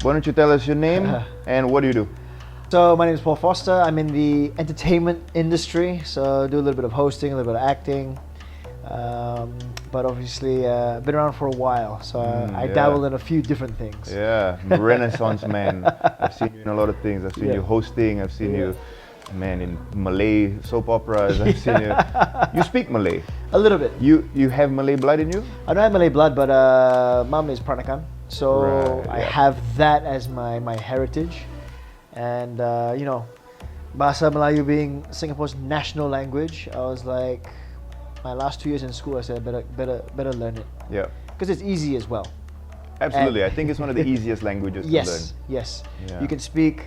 Why don't you tell us your name and what do you do? So my name is Paul Foster. I'm in the entertainment industry, so I do a little bit of hosting, a little bit of acting, but obviously been around for a while, so I dabble in a few different things. Yeah, Renaissance man. I've seen you in a lot of things. I've seen you hosting, I've seen you, man, in Malay soap operas. I've seen you. You speak Malay? A little bit. You have Malay blood in you? I don't have Malay blood, but mum is Peranakan, so I have that as my heritage. And you know, Bahasa Melayu being Singapore's national language, I was like, my last 2 years in school, I said better learn it. Yeah. Because it's easy as well. Absolutely, I think it's one of the easiest languages to learn. Yes. Yeah. You can speak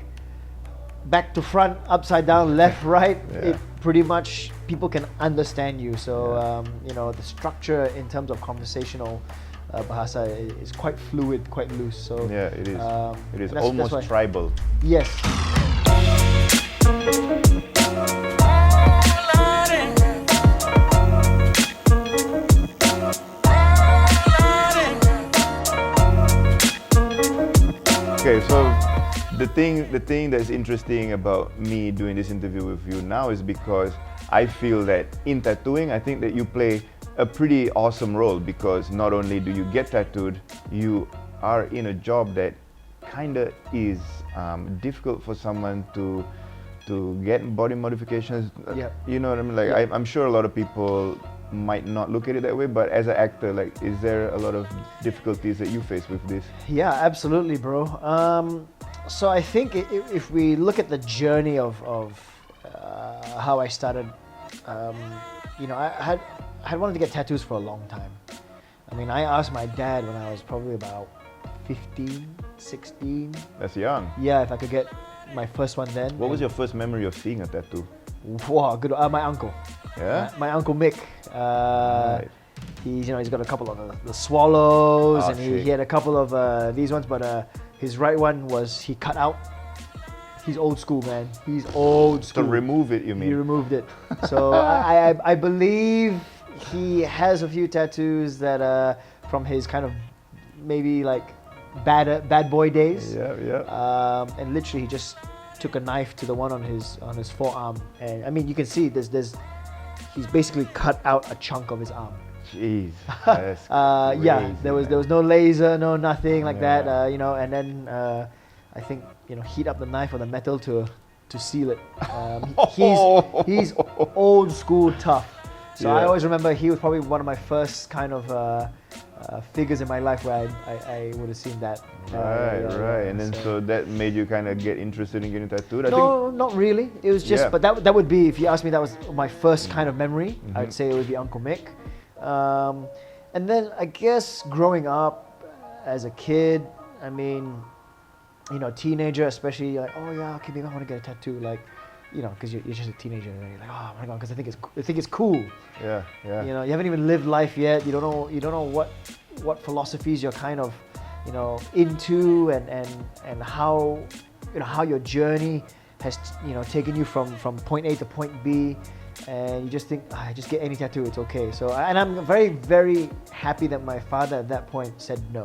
back to front, upside down, left, right. Yeah. It pretty much people can understand you. So you know, the structure in terms of conversational bahasa is quite fluid, quite loose. So yeah, it is. It is that's almost tribal. Yes. Okay, so the thing that's interesting about me doing this interview with you now is because I feel that in tattooing, I think that you play a pretty awesome role, because not only do you get tattooed, you are in a job that kinda is difficult for someone to get body modifications. Yeah. You know what I mean? Like I'm sure a lot of people might not look at it that way, but as an actor, like, is there a lot of difficulties that you face with this? Yeah, absolutely, bro. So I think if we look at the journey of how I started, you know, I had wanted to get tattoos for a long time. I mean, I asked my dad when I was probably about 15, 16. That's young. Yeah, if I could get my first one then. What was your first memory of seeing a tattoo? Wow, good. My uncle. Yeah? My uncle Mick. Right. He's got a couple of the swallows, Oh, and he had a couple of these ones, but his right one was he cut out. He's old school, man. He's old school. To remove it, you mean? He removed it. So I believe he has a few tattoos that from his kind of maybe like bad boy days. Yeah. And literally he just took a knife to the one on his forearm, and I mean you can see he's basically cut out a chunk of his arm. Jeez, that's crazy, yeah, there was no laser, no nothing like Yeah. that, you know, and then I think, you know, heat up the knife or the metal to seal it. He's old school tough. So I always remember he was probably one of my first kind of figures in my life where I would have seen that. Right. And then so that made you kind of get interested in getting tattooed? I No, not really. It was just, Yeah. but that would be, if you asked me, that was my first kind of memory. I'd say it would be Uncle Mick. And then I guess growing up as a kid, I mean, you know, teenager especially, you're like, oh yeah, okay, maybe I want to get a tattoo, like, you know, because you're just a teenager, and you're like, oh my god, because I think it's cool. Yeah. You know, you haven't even lived life yet. You don't know what philosophies you're kind of, you know, into, and how, you know, how your journey has, you know, taken you from point A to point B, and you just think, just get any tattoo, it's okay. So, and I'm very, very happy that my father at that point said no.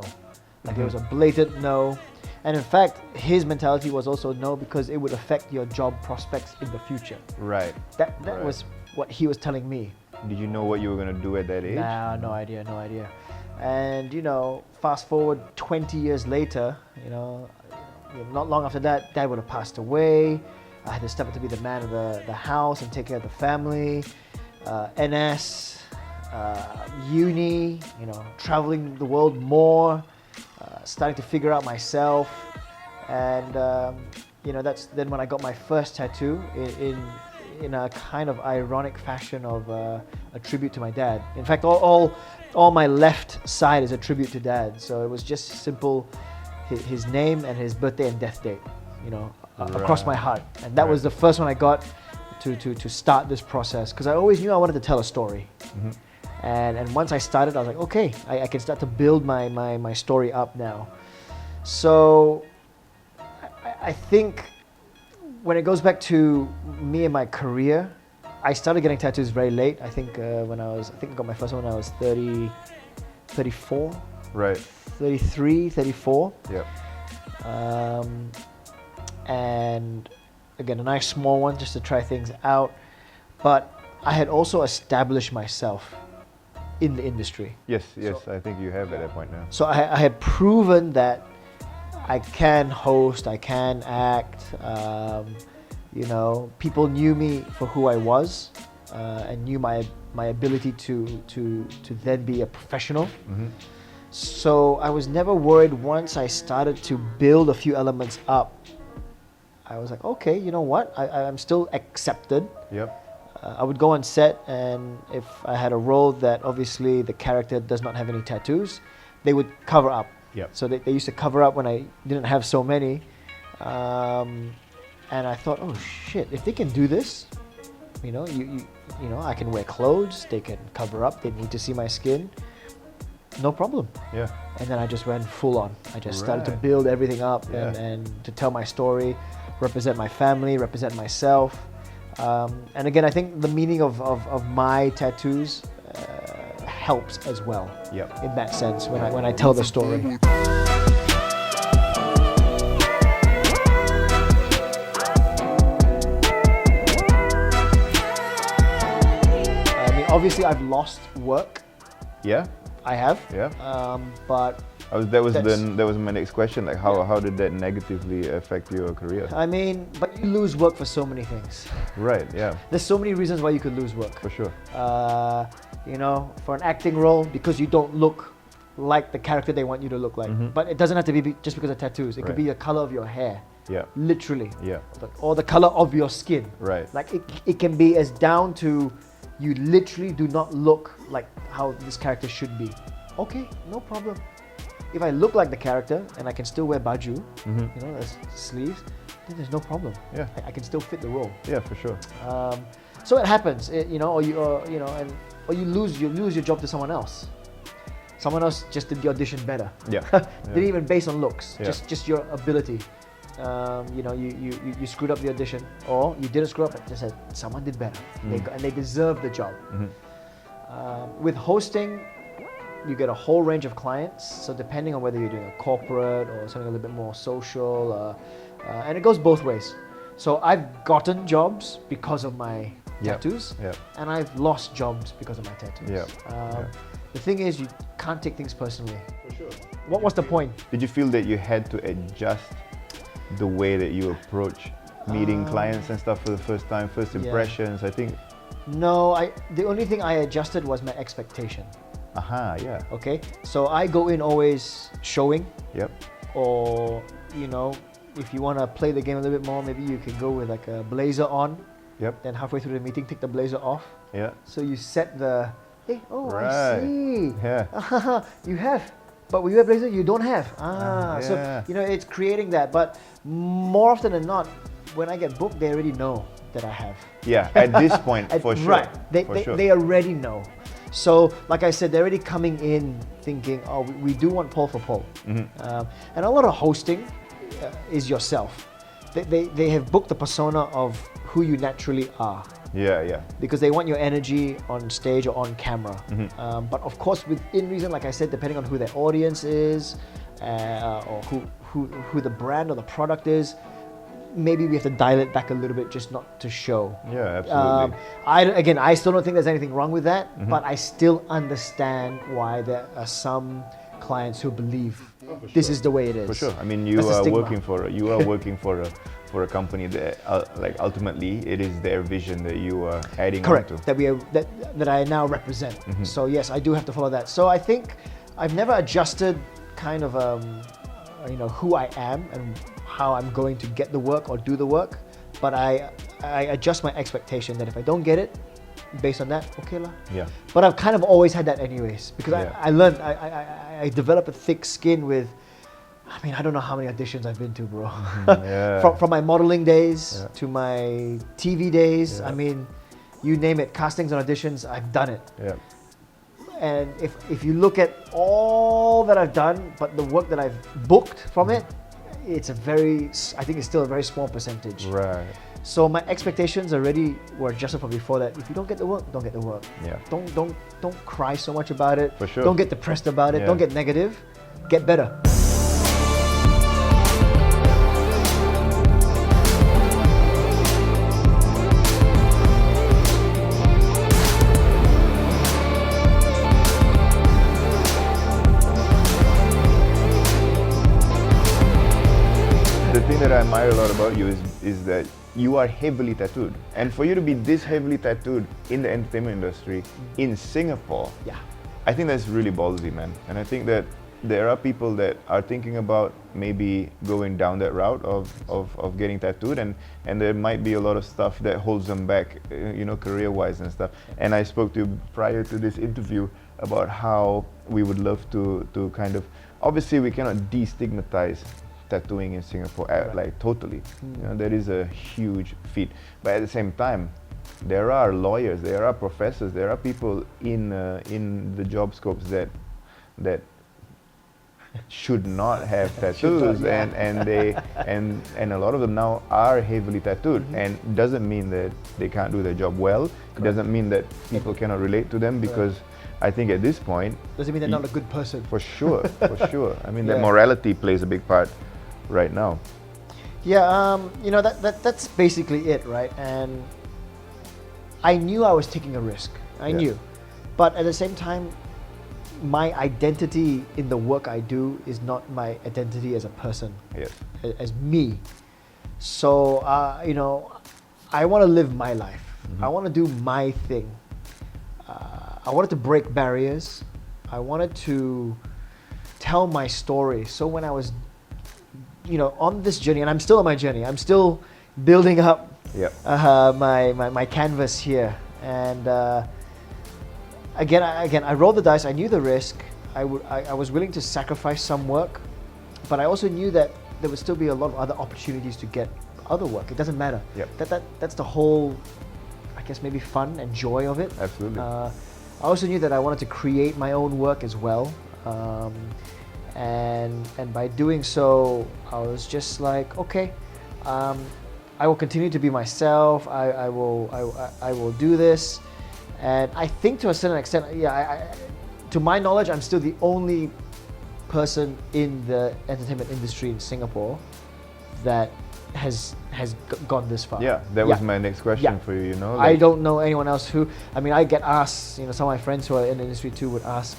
Like it was a blatant no. And in fact, his mentality was also no, because it would affect your job prospects in the future. Right. That was what he was telling me. Did you know what you were going to do at that age? Nah, no idea. And you know, fast forward 20 years later, you know, not long after that, Dad would have passed away. I had to step up to be the man of the house and take care of the family. NS, uni, you know, traveling the world more, starting to figure out myself, and you know, that's then when I got my first tattoo in a kind of ironic fashion of a tribute to my dad. In fact, all my left side is a tribute to Dad. So it was just simple, his name and his birthday and death date, you know, across my heart. And that was the first one I got to start this process, because I always knew I wanted to tell a story. And once I started, I was like, okay, I can start to build my story up now. So I think when it goes back to me and my career, I started getting tattoos very late. I think I got my first one when I was 34. Right. 33, 34. Yeah. and again, a nice small one just to try things out. But I had also established myself in the industry. Yes, I think you have at that point now. So I had proven that I can host, I can act. You know, people knew me for who I was, and knew my ability to then be a professional. So I was never worried. Once I started to build a few elements up, I was like, okay, you know what? I'm still accepted. Yep. I would go on set, and if I had a role that obviously the character does not have any tattoos, they would cover up. Yep. So they used to cover up when I didn't have so many. And I thought, oh shit, if they can do this, you know, you know, I can wear clothes, they can cover up, they need to see my skin, no problem. Yeah. And then I just went full on. I just started to Right. build everything up Yeah. and to tell my story, represent my family, represent myself. And again, I think the meaning of my tattoos helps as well. Yep. In that sense, when I tell the story. I mean, obviously, I've lost work. Yeah. I have. Yeah. But That was my next question. Like, how did that negatively affect your career? I mean, but you lose work for so many things. Right. Yeah. There's so many reasons why you could lose work. For sure. You know, for an acting role, because you don't look like the character they want you to look like. But it doesn't have to be just because of tattoos. It could be the color of your hair. Yeah. Literally. Yeah. Or the color of your skin. Right. Like it can be as down to you literally do not look like how this character should be. Okay, no problem. If I look like the character and I can still wear baju, you know, there's sleeves, then there's no problem. Yeah. I can still fit the role. Yeah, for sure. So it happens, you know, or you lose your job to someone else. Someone else just did the audition better. Yeah. Didn't even based on looks, Yeah. just your ability. You know, you screwed up the audition, or you didn't screw up, but just said someone did better, and they deserve the job. With hosting, you get a whole range of clients. So depending on whether you're doing a corporate or something a little bit more social, and it goes both ways. So I've gotten jobs because of my tattoos, and I've lost jobs because of my tattoos. The thing is, you can't take things personally. For sure. What's the point? Did you feel that you had to adjust the way that you approach meeting clients and stuff for the first time, first impressions? I think. No, the only thing I adjusted was my expectation. Yeah. Okay, so I go in always showing. Yep. Or, you know, if you want to play the game a little bit more, maybe you can go with like a blazer on. Yep. Then halfway through the meeting, take the blazer off. Yeah. So you set the, hey, oh, Right. I see. Yeah. You have, but when you have blazer, you don't have. So, yeah. you know, it's creating that. But more often than not, when I get booked, they already know that I have. Yeah, at this point, for sure. Right, For they already know. So, like I said, they're already coming in thinking, oh, we do want Paul for Paul. And a lot of hosting is yourself. They have booked the persona of who you naturally are. Yeah. Because they want your energy on stage or on camera. But of course, within reason, like I said, depending on who their audience is, or who the brand or the product is, maybe we have to dial it back a little bit just not to show. Yeah, absolutely. I still don't think there's anything wrong with that, but I still understand why there are some clients who believe this is the way it is. For sure. I mean, you That's the are stigma. working for a company that like ultimately it is their vision that you are adding Correct. on to. That I now represent. So yes, I do have to follow that. So I think I've never adjusted kind of you know, who I am and how I'm going to get the work or do the work, but I adjust my expectation that if I don't get it, based on that, okay lah. Yeah. But I've kind of always had that anyways, because I learned, I developed a thick skin with, I mean, I don't know how many auditions I've been to, bro. From my modeling days to my TV days, I mean, you name it, castings and auditions, I've done it. Yeah. And if you look at all that I've done, but the work that I've booked from it, I think it's still a very small percentage. Right. So my expectations already were adjusted from before that. If you don't get the work, don't get the work. Yeah. Don't cry so much about it. For sure. Don't get depressed about it. Yeah. Don't get negative. Get better. I admire a lot about you is that you are heavily tattooed. And for you to be this heavily tattooed in the entertainment industry in Singapore, Yeah. I think that's really ballsy, man. And I think that there are people that are thinking about maybe going down that route of getting tattooed, and there might be a lot of stuff that holds them back, career-wise and stuff. And I spoke to you prior to this interview about how we would love to kind of, obviously we cannot destigmatize tattooing in Singapore, like totally. That is a huge feat. But at the same time, there are lawyers, there are professors, there are people in the job scopes that should not have tattoos, and a lot of them now are heavily tattooed, and doesn't mean that they can't do their job well. It doesn't mean that people cannot relate to them, because I think at this point, doesn't mean they're not a good person. For sure, for sure. I mean, that morality plays a big part right now. Yeah, that's basically it, right? And I knew I was taking a risk. I knew, but at the same time, my identity in the work I do is not my identity as a person, as me. So, I want to live my life. I want to do my thing. I wanted to break barriers. I wanted to tell my story. So when I was, on this journey, and I'm still on my journey, I'm still building up my canvas here. And Again, I rolled the dice. I knew the risk. I was willing to sacrifice some work, but I also knew that there would still be a lot of other opportunities to get other work. It doesn't matter. That's the whole, I guess, maybe fun and joy of it. Absolutely. I also knew that I wanted to create my own work as well, and by doing so, I was just like, okay, I will continue to be myself. I will do this. And I think to a certain extent, to my knowledge, I'm still the only person in the entertainment industry in Singapore that has gone this far. Yeah, that was my next question for you. I don't know anyone else who. I mean, I get asked. Some of my friends who are in the industry too would ask.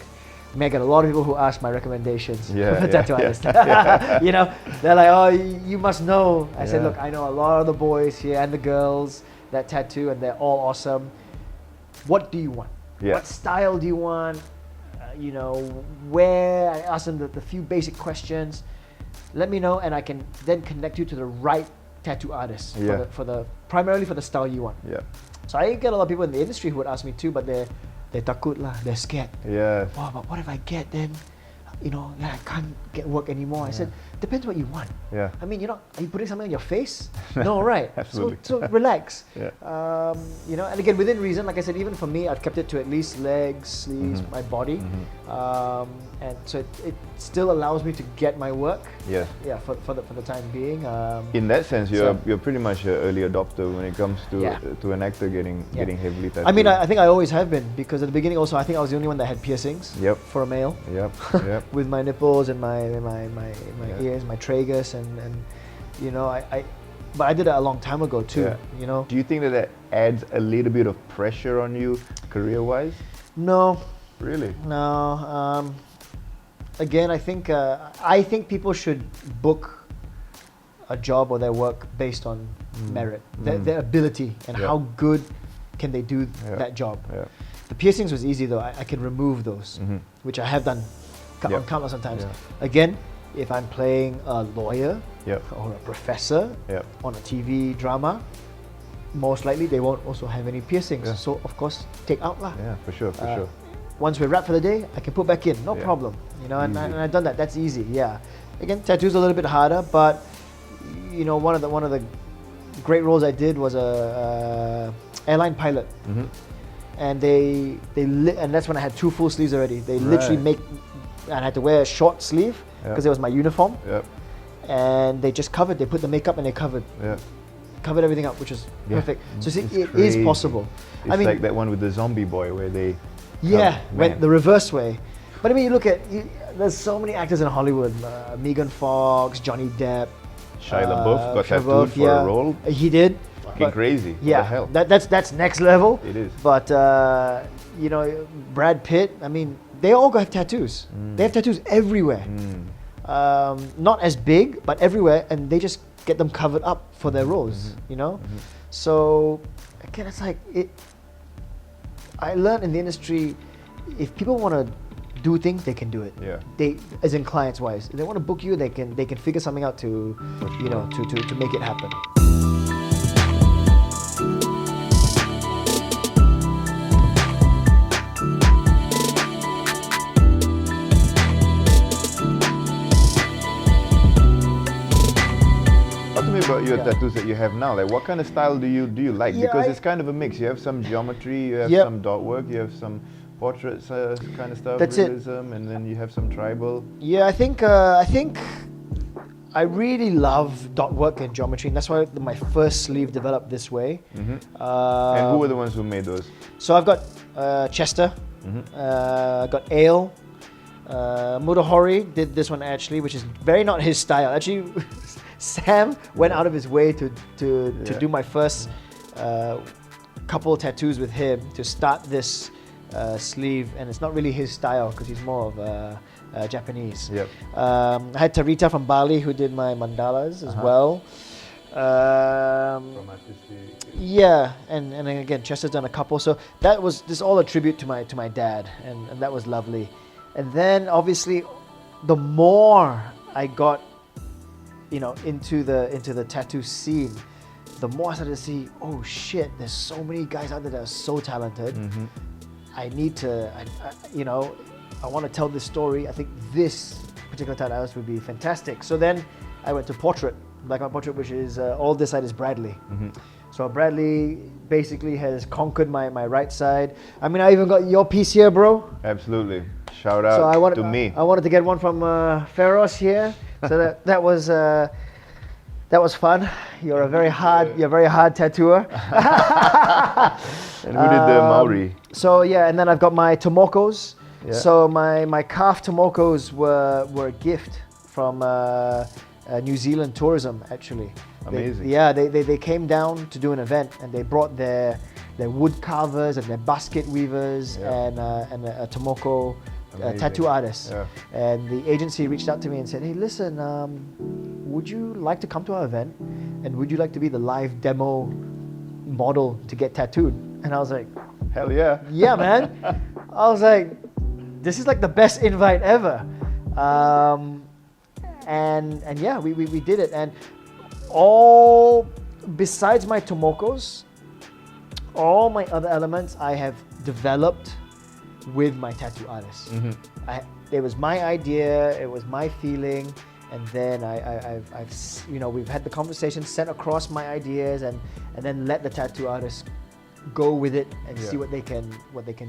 I mean, I get a lot of people who ask my recommendations for tattoo artists. They're like, "Oh, you must know." I said, "Look, I know a lot of the boys here and the girls that tattoo, and they're all awesome. What do you want? What style do you want? Where?" I asked them the few basic questions. Let me know, and I can then connect you to the right tattoo artist primarily for the style you want. So I get a lot of people in the industry who would ask me too, but they're takut lah, they're scared. Oh, but what if I get then? I can't get work anymore. I said, depends what you want. I mean, are you putting something on your face? No, right? Absolutely. So relax. And again, within reason, like I said, even for me, I've kept it to at least legs, sleeves, my body, and so it still allows me to get my work. For the time being. In that sense, you're pretty much an early adopter when it comes to an actor getting heavily tattooed. I mean, I think I always have been, because at the beginning also, I think I was the only one that had piercings. For a male. With my nipples and my ears, my tragus, and but I did it a long time ago too. Do you think that adds a little bit of pressure on you career-wise? No. Really? No. Again, I think people should book a job or their work based on merit, their ability, and how good can they do that job. The piercings was easy though. I can remove those, which I have done countless of times. Again, if I'm playing a lawyer or a professor on a TV drama, most likely they won't also have any piercings. So of course, take out lah. For sure. Once we're wrapped for the day, I can put back in, no problem. And I've done that. That's easy. Again, tattoos a little bit harder, but one of the great roles I did was a airline pilot. And and that's when I had 2 full sleeves already. They literally and I had to wear a short sleeve because it was my uniform. And they just covered. They put the makeup and they covered everything up, which was perfect. So see, it is possible. It's like that one with the zombie boy where they went the reverse way. But I mean, you look at there's so many actors in Hollywood: Megan Fox, Johnny Depp, Shia LaBeouf got tattooed for a role. He did. Fucking crazy. What the hell? That's next level. It is. But Brad Pitt. I mean, they all have tattoos. They have tattoos everywhere. Not as big, but everywhere, and they just get them covered up for their roles, you know? So again, it's like I learned in the industry, if people want to do things, they can do it. Yeah. They, as in clients wise, if they want to book you, they can figure something out to, you know, to make it happen. Talk to me about your tattoos that you have now. Like, what kind of style do you like? Yeah, Because it's kind of a mix. You have some geometry, you have Yep. some dot work, you have some portraits kind of stuff, That's it. realism, and then you have some tribal. Yeah, I think I really love dot work and geometry, and that's why my first sleeve developed this way. And who were the ones who made those? So I've got Chester, got Ale, Mudahori did this one actually, which is very not his style. Actually, Sam went out of his way to do my first couple tattoos with him to start this sleeve, and it's not really his style because he's more of Japanese. Yep. I had Tarita from Bali who did my mandalas as well. From artistic. Yeah, and then again, Chester's done a couple. So that was this all a tribute to my dad, and that was lovely. And then obviously, the more I got, you know, into the tattoo scene, the more I started to see, oh shit, there's so many guys out there that are so talented. I need to, you know, I want to tell this story. I think this particular tattoo artist would be fantastic. So then I went to portrait, Black and White Portrait, which is all this side is Bradley. So Bradley basically has conquered my right side. I mean, I even got your piece here, bro. Absolutely. Shout out So I wanted to me. I wanted to get one from Feroz here. So that was fun. You're a very hard tattooer. And who did the Maori? So yeah, and then I've got my tomokos. Yeah. So my calf tomokos were a gift from New Zealand tourism actually. Amazing. They came down to do an event, and they brought their wood carvers and their basket weavers and a tomoko tattoo artist. Yeah. And the agency reached out to me and said, hey, listen, would you like to come to our event, and would you like to be the live demo model to get tattooed? And I was like, Hell yeah. yeah, man. I was like, this is like the best invite ever. And yeah, we did it. And all, besides my tomokos, all my other elements I have developed with my tattoo artist. It was my idea, it was my feeling, and then I've you know, we've had the conversation, sent across my ideas, and then let the tattoo artist go with it and see what they can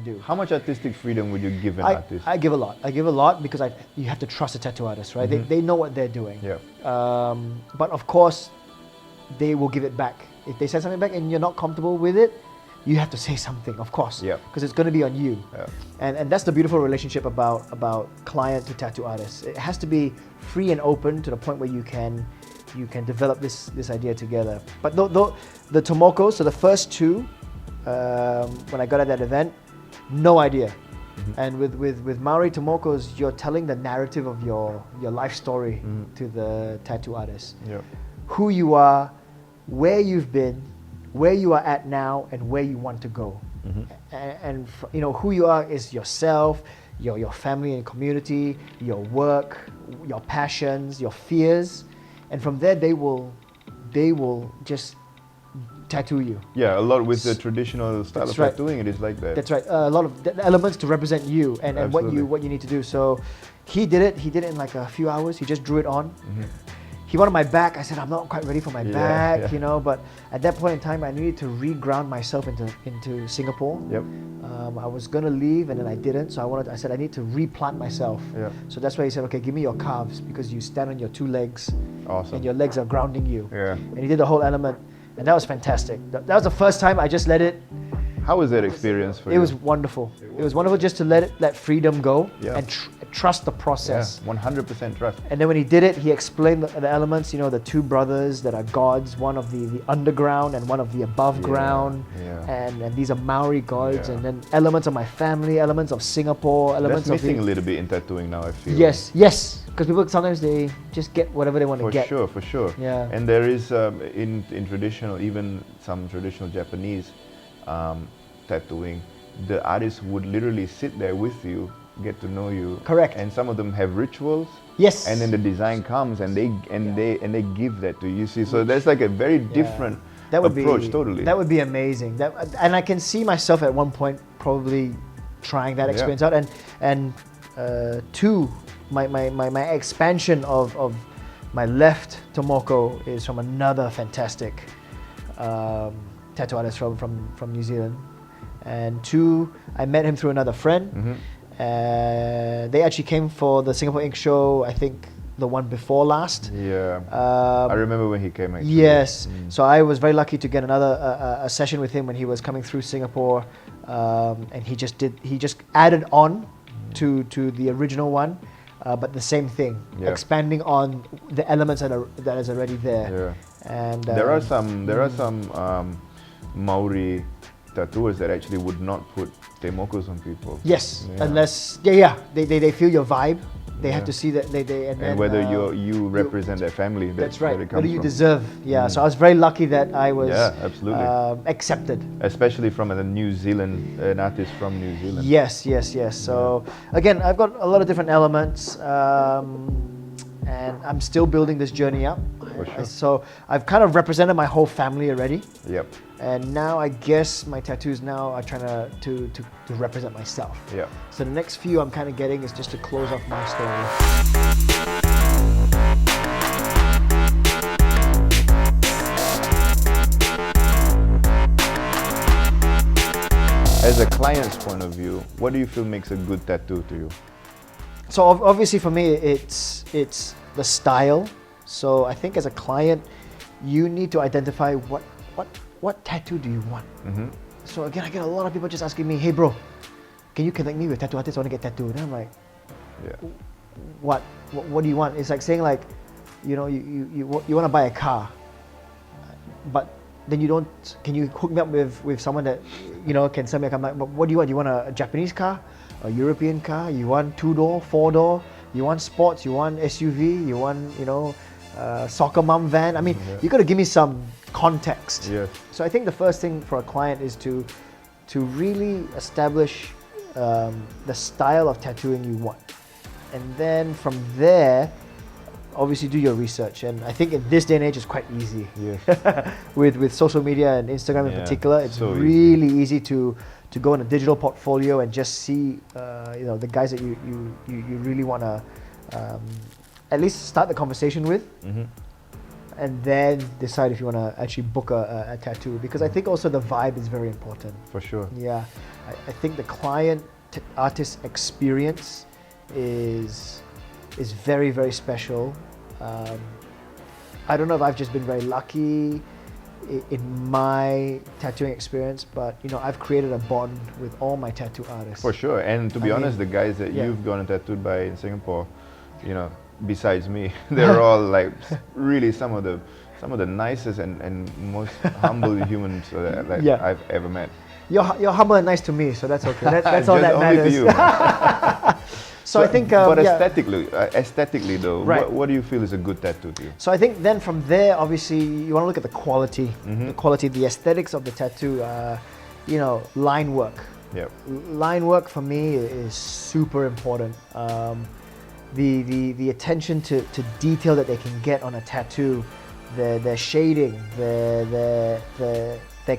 do. How much artistic freedom would you give an artist? I give a lot. I give a lot because you have to trust a tattoo artist, right? They know what they're doing. Yeah. But of course, they will give it back. If they say something back and you're not comfortable with it, you have to say something, of course. Yeah. Because it's going to be on you. Yeah. And that's the beautiful relationship about client to tattoo artist. It has to be free and open to the point where you can develop this idea together. But the tomoko, so the first two, when I got at that event, no idea. And with Maori tomokos, you're telling the narrative of your life story to the tattoo artist. Yeah. Who you are, where you've been, where you are at now, and where you want to go. And you know, who you are is yourself, your family and community, your work, your passions, your fears, and from there they will just tattoo you. Yeah, a lot with the traditional style of tattooing, it is like that. That's right. A lot of elements to represent you and what you need to do. So he did it. He did it in like a few hours. He just drew it on. He wanted my back. I said, I'm not quite ready for my back, you know. But at that point in time, I needed to re-ground myself into Singapore. Yep. I was gonna leave, and then I didn't. So I said I need to replant myself. Yeah. So that's why he said, okay, give me your calves, because you stand on your two legs, Awesome. and your legs are grounding you. Yeah. And he did the whole element, and that was fantastic. That was the first time I just let it How was that experience for you? It was wonderful. It was wonderful just to let freedom go Yeah. and trust the process. 100% trust. And then when he did it, he explained the elements, you know, the two brothers that are gods, one of the underground and one of the above ground. Yeah. And these are Maori gods, Yeah. and then elements of my family, elements of Singapore, elements That's missing a of little bit in tattooing now, I feel. Yes, because people sometimes they just get whatever they want to get. For sure. Yeah. And there is in traditional, even some traditional Japanese tattooing, the artist would literally sit there with you, get to know you. Correct. And some of them have rituals. Yes. And then the design comes, and they give that to you. You see, so that's like a very different approach. Totally. That would be amazing. And I can see myself at one point probably trying that experience out. And two, my expansion of my left Tomoko is from another fantastic tattoo artist from New Zealand. And two, I met him through another friend. They actually came for the Singapore Ink Show, I think the one before last. Yeah. I remember when he came actually. Yes. So I was very lucky to get another a session with him when he was coming through Singapore, and he just added on to the original one, but the same thing, expanding on the elements that is already there. Yeah. And there are some Maori tattooers that actually would not put temokos on people. Yes, unless they feel your vibe. They have to see that and whether you represent their family. That's right. Where Whether you deserve. Yeah. So I was very lucky that I was absolutely accepted. Especially from an artist from New Zealand. Yes. So again, I've got a lot of different elements, and I'm still building this journey up. For sure. So I've kind of represented my whole family already. Yep. And now I guess my tattoos now are trying to represent myself. Yeah. So the next few I'm kind of getting is just to close off my story. As a client's point of view, what do you feel makes a good tattoo to you? So obviously for me, it's the style. So I think as a client, you need to identify what tattoo do you want. So again, I get a lot of people just asking me, hey bro, can you connect me with tattoo artists? I want to get tattooed. And I'm like, what do you want? It's like saying like, you know, you want to buy a car, but then you don't, can you hook me up with someone that, you know, can sell me a car? But what do you want? You want a Japanese car, a European car? You want 2-door, 4-door? You want sports? You want SUV? You want, you know, soccer mom van? I mean, you got to give me some context. Yes. So I think the first thing for a client is to really establish the style of tattooing you want, and then from there, obviously do your research. And I think in this day and age, it's quite easy. Yes. with social media and Instagram in particular, it's so really easy to go in a digital portfolio and just see you know, the guys that you really want to at least start the conversation with. And then decide if you want to actually book a tattoo, because I think also the vibe is very important. For sure. Yeah, I think the client artist experience is very, very special. I don't know if I've just been very lucky in my tattooing experience, but you know, I've created a bond with all my tattoo artists. For sure. And to be honest, the guys that you've gone tattooed by in Singapore, you know, besides me, they're all like really some of the nicest and most humble humans that I've ever met. You're humble and nice to me, so that's okay. That's all that only matters. to you. So I think, but aesthetically though, Right. what do you feel is a good tattoo to you? So I think then from there, obviously, you want to look at the quality, the aesthetics of the tattoo. You know, line work. Yep. Line work for me is super important. The attention to detail that they can get on a tattoo, their shading, their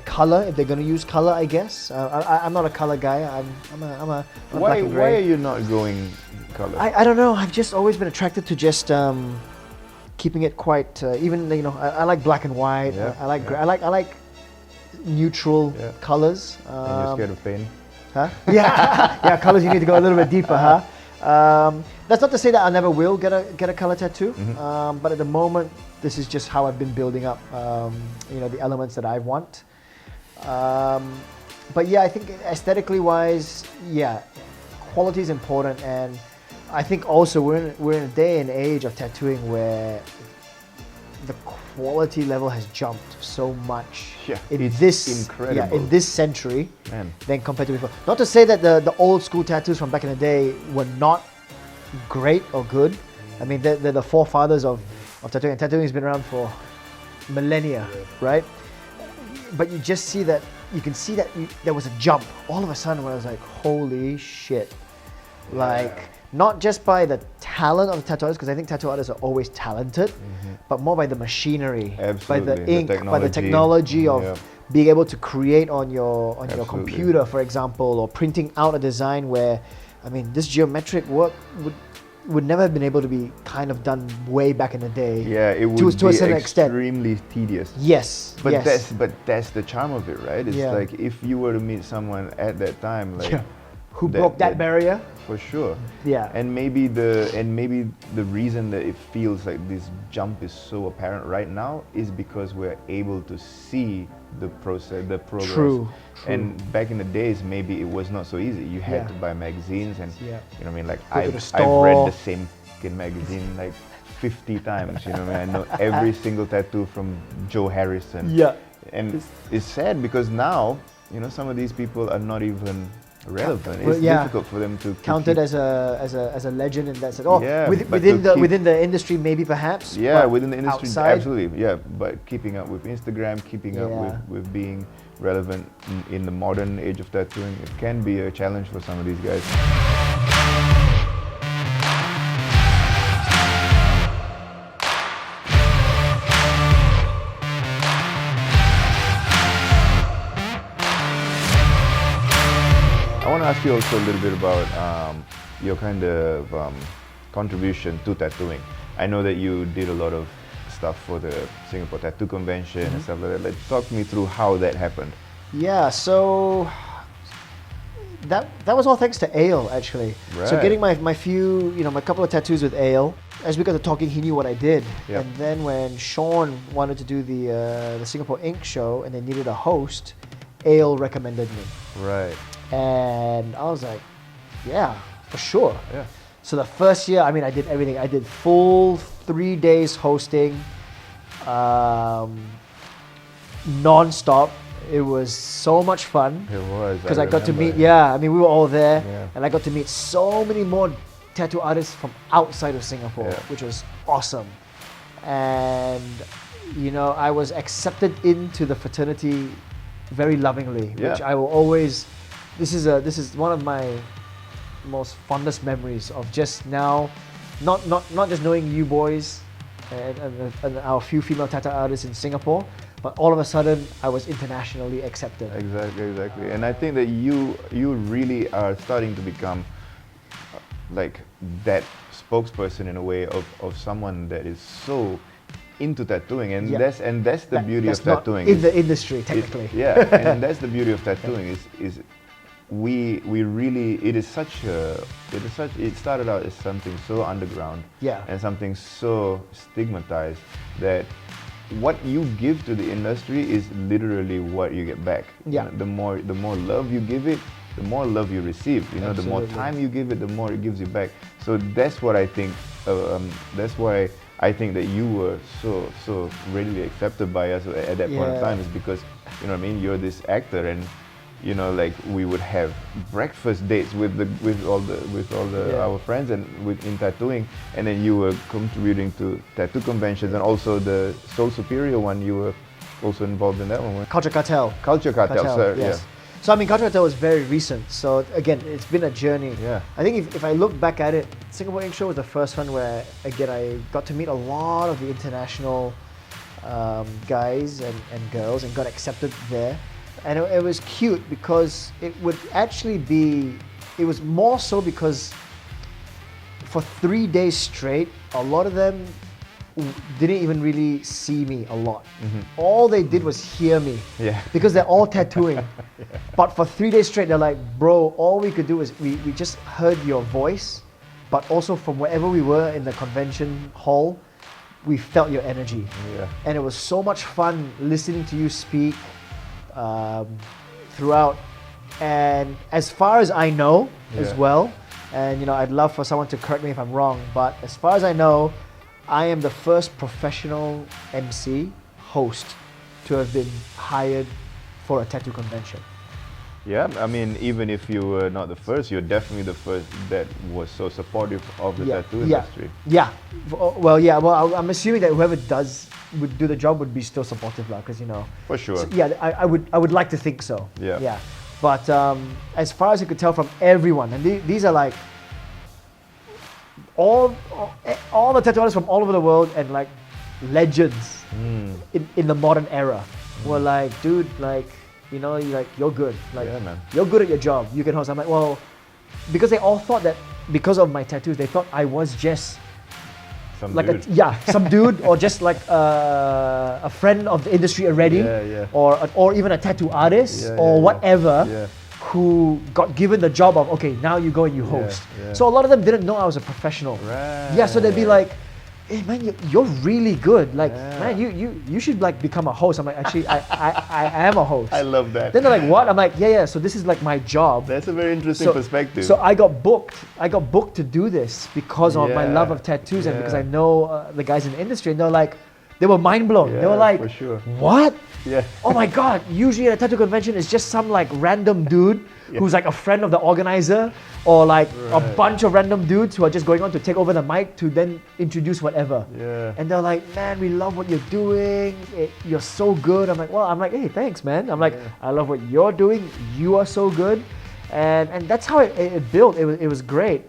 color, if they're going to use color, I guess. I'm not a color guy. I'm a black and gray. Why are you not going color? I don't know. I've just always been attracted to just keeping it quite. Even, you know, I like black and white. I like gray. I like neutral colors. And you're scared of pain? Huh? Yeah, colors. You need to go a little bit deeper, huh? That's not to say that I never will get a color tattoo, but at the moment, this is just how I've been building up, you know, the elements that I want. But yeah, I think aesthetically wise, yeah, quality is important, and I think also we're in a day and age of tattooing where the quality level has jumped so much it's this incredible. in this century Man. than compared to before. Not to say that the old school tattoos from back in the day were not great or good. I mean, they're the forefathers of tattooing, and tattooing has been around for millennia, right? But you just see that, you can see that there was a jump all of a sudden when I was like, holy shit. Like, not just by the talent of the tattoo artists, because I think tattoo artists are always talented, but more by the machinery, by the ink, by the technology of being able to create on your computer, for example, or printing out a design where, I mean, this geometric work would never have been able to be kind of done way back in the day. Yeah, it would to a certain be extent. extremely tedious. Yes, But yes. that's the charm of it, right? It's like if you were to meet someone at that time, like who broke that barrier? For sure. Yeah. And maybe the reason that it feels like this jump is so apparent right now is because we're able to see the process, the progress. True. And back in the days, maybe it was not so easy. You had to buy magazines, and you know what I mean. Like I've read the same fucking magazine like 50 times. You know what I mean? I know every single tattoo from Joe Harrison. Yeah. And it's sad because now, you know, some of these people are not even relevant. It's difficult for them to counted as a legend in that sense. Oh, Yeah, within the industry, maybe perhaps. Yeah, but within the industry, outside, absolutely. Yeah, but keeping up with Instagram, keeping up with being relevant in the modern age of tattooing, it can be a challenge for some of these guys. I want to ask you also a little bit about your kind of contribution to tattooing. I know that you did a lot of stuff for the Singapore Tattoo Convention and stuff like that. Like, talk me through how that happened. Yeah, so that was all thanks to Ale, actually. Right. So getting my few, my couple of tattoos with Ale, as we got to talking, he knew what I did. Yep. And then when Sean wanted to do the Singapore Ink show and they needed a host, Ale recommended me. Right. And I was like, yeah, for sure. Yeah. So the first year, I mean, I did everything. I did full 3 days hosting, non-stop. It was so much fun. It was. Because I got to meet, we were all there. And I got to meet so many more tattoo artists from outside of Singapore, which was awesome. And, I was accepted into the fraternity very lovingly, which I will always, this is one of my most fondest memories of just now, not just knowing you boys and our few female tattoo artists in Singapore, but all of a sudden I was internationally accepted. Exactly. And I think that you really are starting to become like that spokesperson in a way of someone that is so into tattooing, and that's the beauty of tattooing. In the industry, technically. And that's the beauty of tattooing is we really, it started out as something so underground and something so stigmatized that what you give to the industry is literally what you get back. The more love you give it, the more love you receive. The more time you give it, the more it gives you back. So that's what I think. That's why I think that you were so readily accepted by us at that point of time, is because you're this actor, and like we would have breakfast dates with all our friends and in tattooing, and then you were contributing to tattoo conventions, and also the Soul Superior one, you were also involved in that one. Culture Cartel, sir. Yes. So Culture Cartel was very recent. So again, it's been a journey. I think if I look back at it, Singapore Ink Show was the first one where again I got to meet a lot of the international guys and girls and got accepted there. And it was cute because it was more so because for 3 days straight, a lot of them didn't even really see me a lot. All they did was hear me because they're all tattooing. But for 3 days straight, they're like, bro, all we could do is we just heard your voice, but also from wherever we were in the convention hall, we felt your energy. And it was so much fun listening to you speak throughout And as far as I know as Yeah. well, and I'd love for someone to correct me if I'm wrong, but as far as I know, I am the first professional MC host to have been hired for a tattoo convention. Yeah, I mean, even if you were not the first, you're definitely the first that was so supportive of the tattoo industry. Yeah. Well, yeah. Well, I'm assuming that whoever would do the job would be still supportive, because For sure. So, yeah, I would like to think so. Yeah. Yeah. But as far as I could tell from everyone, and these are like all the tattoo artists from all over the world and like legends in the modern era were like, dude, like, you're good. Like, Yeah, man. you're good at your job. You can host. I'm like, well, because they all thought that because of my tattoos, they thought I was just Some like dude. some dude, or just like a friend of the industry already, Yeah. or even a tattoo artist, or whatever, who got given the job of, okay, now you go and you host. Yeah. So a lot of them didn't know I was a professional. Right. Yeah, so they'd be like, hey man, you're really good. Like, Yeah. man, you should like become a host. I'm like, actually, I am a host. I love that. Then they're like, what? I'm like, yeah. So this is like my job. That's a very interesting perspective. So I got booked to do this because of my Yeah. love of tattoos and because I Yeah. know the guys in the industry, and they were mind blown. They were Yeah, like, for sure. what? Yeah. Oh my God, usually at a tattoo convention it's just some like random dude who's like a friend of the organizer, or like a Right. bunch of random dudes who are just going on to take over the mic to then introduce whatever. Yeah. And they're like, man, we love what you're doing. You're so good. I'm like, hey, thanks, man. I'm like, I love what you're doing. You are so good. And that's how it built. It was great.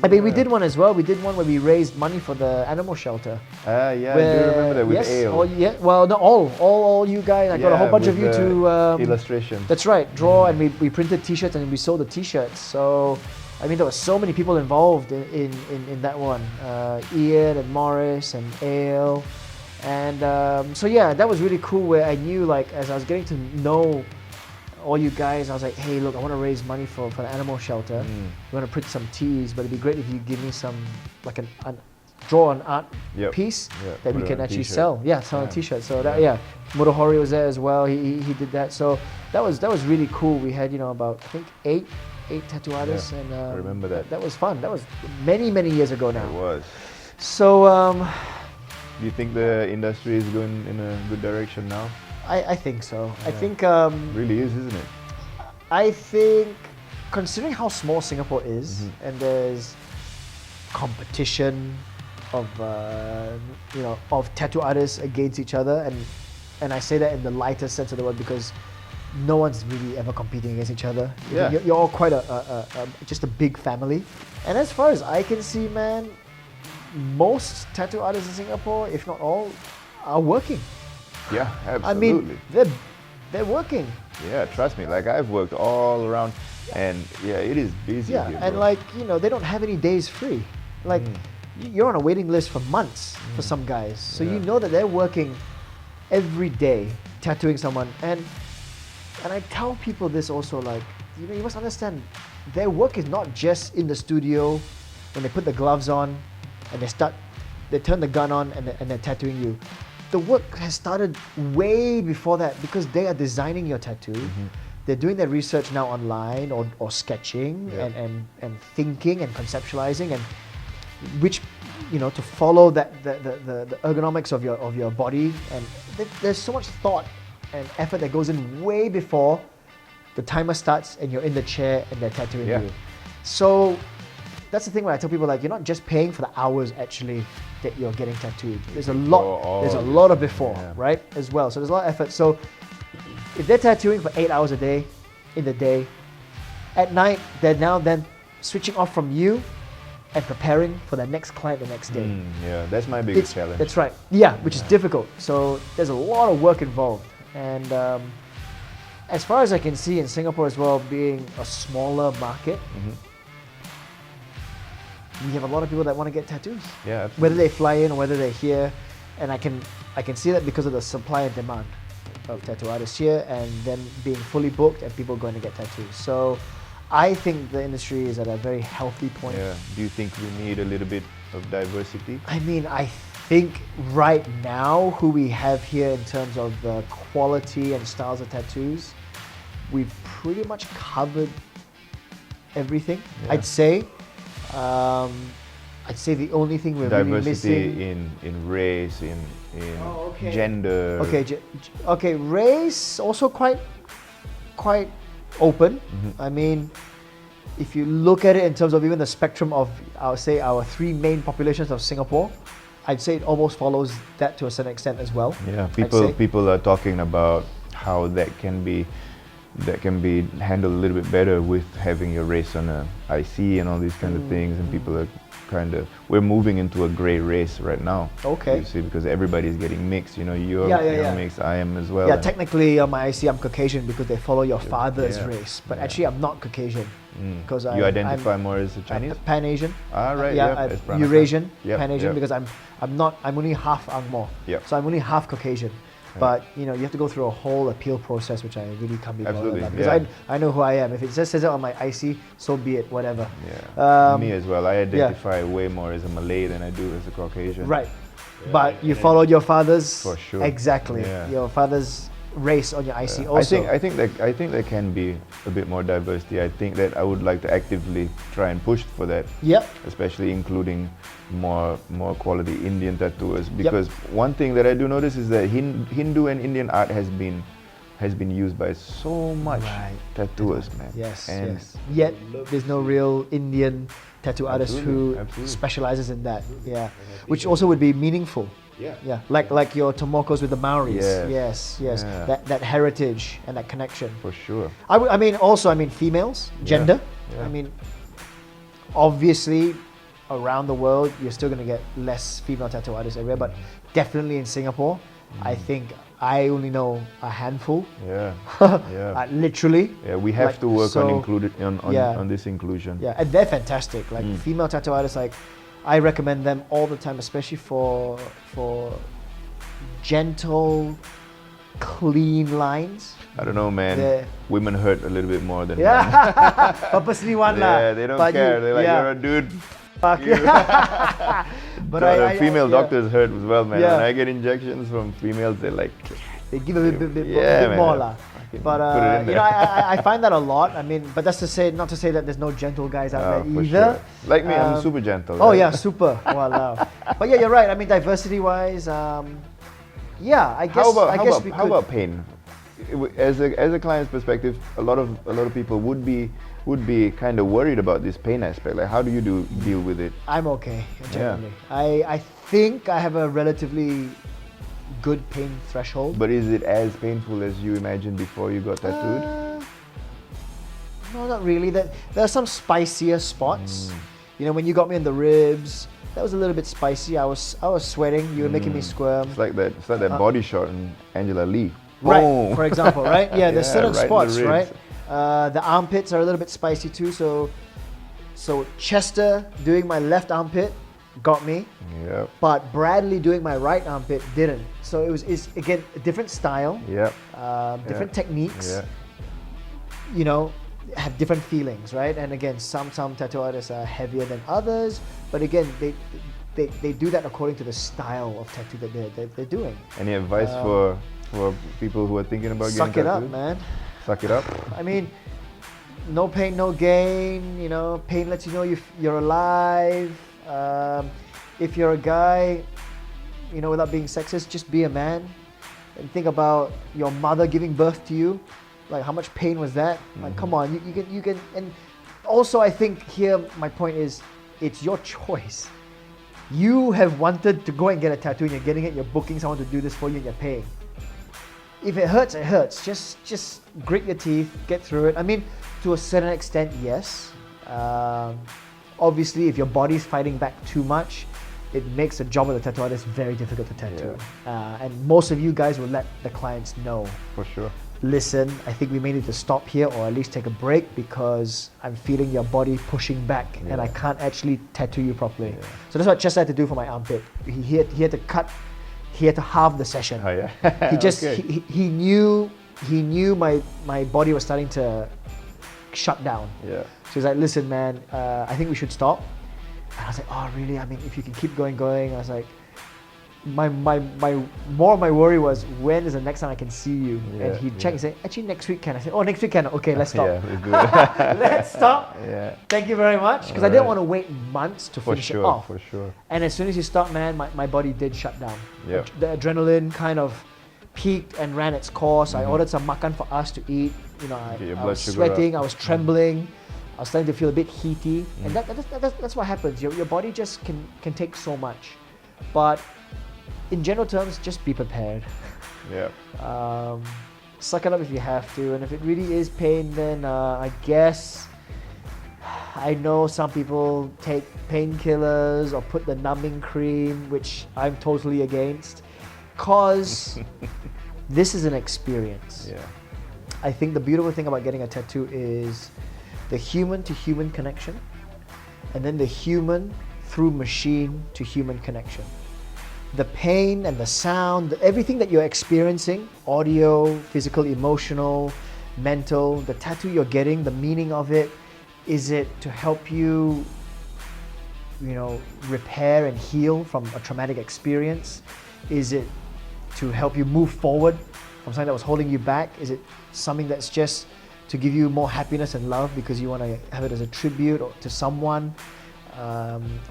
I mean, we did one as well. We did one where we raised money for the animal shelter. Yeah, I do remember that with yes, Ale. well, not all you guys. I got a whole bunch of with you the to illustration. That's right, draw, and we printed T-shirts and we sold the T-shirts. So, I mean, there were so many people involved in that one. Ian and Morris and Ale, and so yeah, that was really cool. Where I knew, like, as I was getting to know all you guys, I was like, hey, look, I want to raise money for the animal shelter. We want to print some tees, but it'd be great if you give me some, like draw an art piece that we put it can on a actually t-shirt. sell. Yeah, sell a T-shirt. So that Motohori was there as well. He did that. So that was really cool. We had about I think eight tattoo artists, and I remember that. That was fun. That was many years ago now. It was. So Do you think the industry is going in a good direction now? I think so. I think Really is, isn't it? I think, considering how small Singapore is, and there's competition of of tattoo artists against each other, and I say that in the lightest sense of the word because no one's really ever competing against each other. Yeah. You're all quite just a big family, and as far as I can see, man, most tattoo artists in Singapore, if not all, are working. Yeah, absolutely. I mean, they're working. Yeah, trust me. Like, I've worked all around, and yeah, it is busy Yeah, here, and bro. like, they don't have any days free. Like, you're on a waiting list for months for some guys. So you know that they're working every day tattooing someone. And I tell people this also, like, you must understand, their work is not just in the studio when they put the gloves on and they turn the gun on and they're tattooing you. The work has started way before that because they are designing your tattoo. They're doing their research now online or sketching and thinking and conceptualizing, and which to follow that the ergonomics of your body, and there's so much thought and effort that goes in way before the timer starts and you're in the chair and they're tattooing you. So that's the thing where I tell people, like, you're not just paying for the hours actually that you're getting tattooed. There's a lot of before, right, as well. So there's a lot of effort. So if they're tattooing for 8 hours a day in the day, at night they're now then switching off from you and preparing for their next client the next day. Yeah, that's my biggest challenge. That's right. Yeah, which is difficult. So there's a lot of work involved. And as far as I can see in Singapore as well, being a smaller market, we have a lot of people that want to get tattoos. Yeah, absolutely. Whether they fly in or whether they're here, and I can see that because of the supply and demand of tattoo artists here, and then being fully booked and people going to get tattoos. So I think the industry is at a very healthy point. Yeah. Do you think we need a little bit of diversity? I mean, I think right now who we have here in terms of the quality and styles of tattoos, we've pretty much covered everything. Yeah. I'd say the only thing we're really Diversity missing. in race, in Oh, okay. gender. Okay, race also quite open. I mean, if you look at it in terms of even the spectrum of, I would say, our three main populations of Singapore, I'd say it almost follows that to a certain extent as well. Yeah, I'd say. people are talking about how that can be handled a little bit better with having your race on a IC and all these kind of things, and people are we're moving into a grey race right now. Okay. You see, because everybody's getting mixed. You know, you're mixed, I am as well. Yeah, and technically on my IC I'm Caucasian because they follow your father's Yeah. race, but actually I'm not Caucasian because you identify more as a Chinese. I'm Pan-Asian. Ah, right. Yeah, as Eurasian, Yep, Pan-Asian yep. because I'm only half Angmo. Yep. So I'm only half Caucasian. But you know, you have to go through a whole appeal process, which I really can't be bothered Absolutely, about because yeah. I know who I am. If it just says it on my IC, so be it, whatever. Yeah. Me as well. I identify way more as a Malay than I do as a Caucasian. Right. But you followed your father's. For sure. Exactly. Yeah. Your father's race on your IC also. I think there can be a bit more diversity. I think that I would like to actively try and push for that. Yep. Especially including more quality Indian tattooers, because one thing that I do notice is that Hindu and Indian art has been used by so much tattooers, man. Yes. And yes. Yet there's no real Indian tattoo artist who absolutely. specializes in that. Yeah. Which also would be meaningful. Yeah. Yeah. Like your Tomokos with the Maoris. Yes. Yes. Yeah. That heritage and that connection. For sure. I mean females, gender. Yeah. I mean, obviously, around the world, you're still going to get less female tattoo artists everywhere, but definitely in Singapore, I think I only know a handful. Yeah. Literally. Yeah, we have to work on this inclusion. Yeah, and they're fantastic. Like female tattoo artists, like I recommend them all the time, especially for gentle, clean lines. I don't know, man. Women hurt a little bit more than men. Yeah, purposely one lah. Yeah, they don't care. They're like, you're a dude. Fuck you. But female doctors hurt as well, man. Yeah. When I get injections from females, they're like, they give a bit man, more lah. But put it in you know, I find that a lot. I mean, but that's not to say that there's no gentle guys out there for either. sure. Like me, I'm super gentle. Oh right? yeah, super. Wow. But yeah, you're right. I mean, diversity-wise, yeah, I guess. How about pain? As a client's perspective, a lot of people would be kind of worried about this pain aspect. Like, how do you deal with it? I'm okay generally. I think I have a relatively good pain threshold. But is it as painful as you imagined before you got tattooed? No, not really. There are some spicier spots. You know, when you got me in the ribs, that was a little bit spicy. I was sweating. You were making me squirm. It's like that body shot in Angela Lee. Right, Boom. for example, right? Yeah, there's certain right in the spots, ribs. right? The armpits are a little bit spicy too. So Chester doing my left armpit got me, Yep. but Bradley doing my right armpit didn't. So it's again a different style, Yep. different techniques. Yeah. You know, have different feelings, right? And again, some tattoo artists are heavier than others, but again, they do that according to the style of tattoo that they're doing. Any advice for people who are thinking about Suck getting it up, tattooed? man. Suck it up. I mean, no pain, no gain. You know, pain lets you know you're alive. If you're a guy, you know, without being sexist, just be a man. And think about your mother giving birth to you. Like, how much pain was that? Like, come on, you can. And also, I think here my point is, it's your choice. You have wanted to go and get a tattoo, and you're getting it. You're booking someone to do this for you, and you're paying. If it hurts, it hurts. Just grit your teeth, get through it. I mean, to a certain extent, yes. Obviously, if your body's fighting back too much, it makes the job of the tattoo artist very difficult to tattoo. And most of you guys will let the clients know. For sure. Listen, I think we may need to stop here or at least take a break because I'm feeling your body pushing back and I can't actually tattoo you properly. So that's what Chester had to do for my armpit. He had to cut. He had to halve the session. Oh yeah. He just Okay. he knew my body was starting to shut down. Yeah. So he's like, listen, man, I think we should stop. And I was like, oh really? I mean, if you can keep going. I was like, more of my worry was, when is the next time I can see you? And Yeah, he'd check and say, actually next week can. I said, oh, next week can. Okay, let's stop. Yeah, let's do it. Let's stop. Yeah. Thank you very much. Because I didn't want to wait months to For finish sure, it off. for sure. And as soon as you stop, man, my body did shut down. Yep. The adrenaline kind of peaked and ran its course. I ordered some makan for us to eat. You know, Get your I blood was sugar sweating, up. I was trembling, I was starting to feel a bit heaty. And that's what happens. Your body just can take so much. But in general terms, just be prepared. Yeah. Suck it up if you have to. And if it really is pain, then I guess, I know some people take painkillers or put the numbing cream, which I'm totally against, because this is an experience. Yeah. I think the beautiful thing about getting a tattoo is the human to human connection, and then the human through machine to human connection. The pain and the sound, everything that you're experiencing, audio, physical, emotional, mental, the tattoo you're getting, the meaning of it, is it to help you, repair and heal from a traumatic experience? Is it to help you move forward from something that was holding you back? Is it something that's just to give you more happiness and love because you want to have it as a tribute to someone?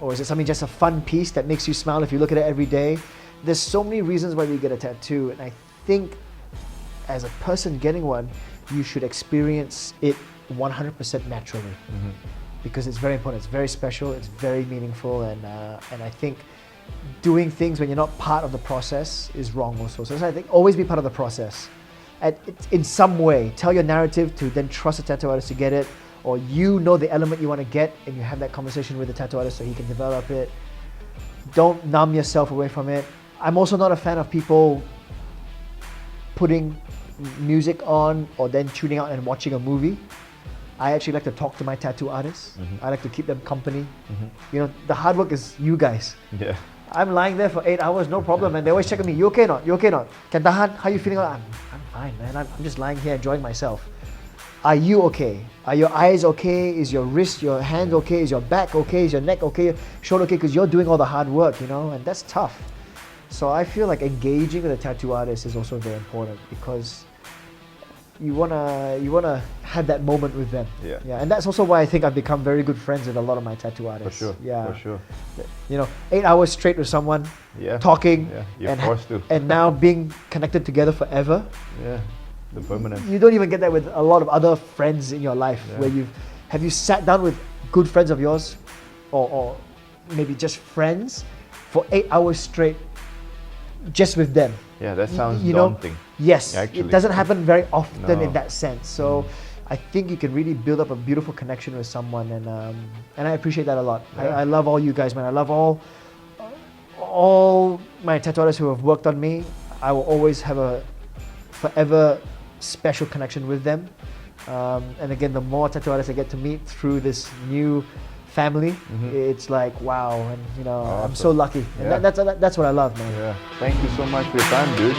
Or is it something just a fun piece that makes you smile if you look at it every day? There's so many reasons why we get a tattoo, and I think as a person getting one, you should experience it 100% naturally, because it's very important, it's very special, it's very meaningful, and I think doing things when you're not part of the process is wrong also. So I think always be part of the process. In some way, tell your narrative to then trust a tattoo artist to get it, or the element you want to get and you have that conversation with the tattoo artist so he can develop it. Don't numb yourself away from it. I'm also not a fan of people putting music on or then tuning out and watching a movie. I actually like to talk to my tattoo artists. I like to keep them company. The hard work is you guys. Yeah. I'm lying there for 8 hours, no problem, and they always check on me. You okay or not? You okay or not? Can tahan? How you feeling? I'm fine, man. I'm just lying here enjoying myself. Are you okay? Are your eyes okay? Is your wrist, your hand okay? Is your back okay? Is your neck okay? Shoulder okay? Because you're doing all the hard work, and that's tough. So I feel like engaging with a tattoo artist is also very important, because you wanna have that moment with them. Yeah. And that's also why I think I've become very good friends with a lot of my tattoo artists. For sure. Yeah. For sure. 8 hours straight with someone, talking, You're forced to. and now being connected together forever. Yeah. The permanent. You don't even get that with a lot of other friends in your life, where have you sat down with good friends of yours, or maybe just friends, for 8 hours straight, just with them. Yeah, that sounds you know, daunting. Yes, Actually. it doesn't happen very often in No. that sense. So I think you can really build up a beautiful connection with someone, and I appreciate that a lot. Yeah. I love all you guys, man. I love all my tattoo artists who have worked on me. I will always have a forever special connection with them. And again, the more tattoo artists I get to meet through this new family, it's like, wow, and I'm so lucky. And Yeah. that's what I love, man. Yeah. Thank you so much for your time, dude.